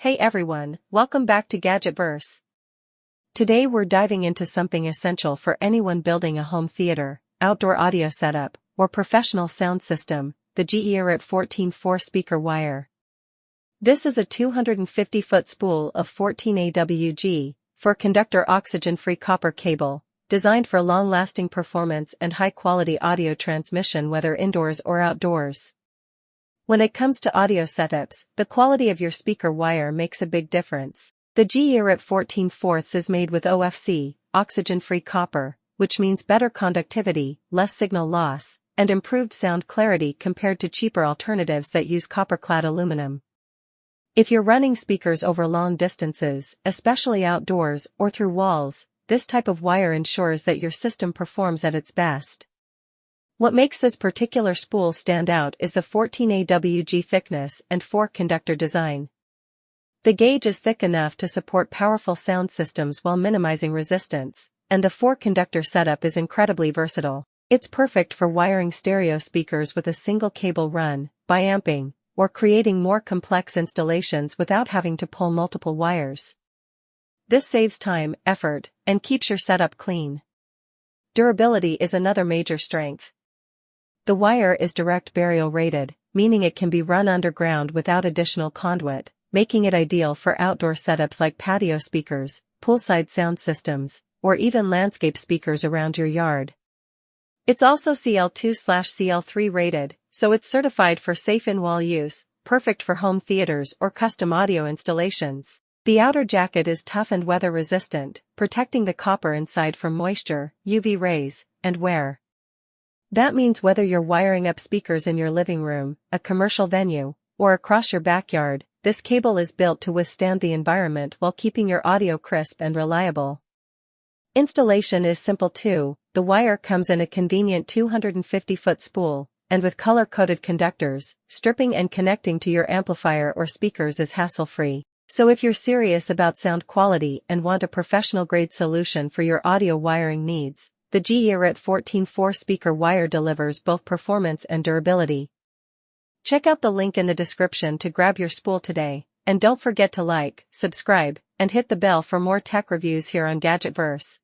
Hey everyone, welcome back to Gadgetverse. Today we're diving into something essential for anyone building a home theater, outdoor audio setup, or professional sound system, the GEARit 14 4-speaker wire. This is a 250-foot spool of 14 AWG, 4-conductor oxygen-free copper cable, designed for long-lasting performance and high-quality audio transmission whether indoors or outdoors. When it comes to audio setups, the quality of your speaker wire makes a big difference. The GEARit 14 4 is made with OFC, oxygen-free copper, which means better conductivity, less signal loss, and improved sound clarity compared to cheaper alternatives that use copper-clad aluminum. If you're running speakers over long distances, especially outdoors or through walls, this type of wire ensures that your system performs at its best. What makes this particular spool stand out is the 14 AWG thickness and 4-conductor design. The gauge is thick enough to support powerful sound systems while minimizing resistance, and the 4-conductor setup is incredibly versatile. It's perfect for wiring stereo speakers with a single cable run, biamping, or creating more complex installations without having to pull multiple wires. This saves time, effort, and keeps your setup clean. Durability is another major strength. The wire is direct burial rated, meaning it can be run underground without additional conduit, making it ideal for outdoor setups like patio speakers, poolside sound systems, or even landscape speakers around your yard. It's also CL2/CL3 rated, so it's certified for safe in-wall use, perfect for home theaters or custom audio installations. The outer jacket is tough and weather-resistant, protecting the copper inside from moisture, UV rays, and wear. That means whether you're wiring up speakers in your living room, a commercial venue, or across your backyard, this cable is built to withstand the environment while keeping your audio crisp and reliable. Installation is simple too. The wire comes in a convenient 250-foot spool, and with color-coded conductors, stripping and connecting to your amplifier or speakers is hassle-free. So if you're serious about sound quality and want a professional-grade solution for your audio wiring needs, the GEARit 14 4-speaker wire delivers both performance and durability. Check out the link in the description to grab your spool today, and don't forget to like, subscribe, and hit the bell for more tech reviews here on Gadgetverse.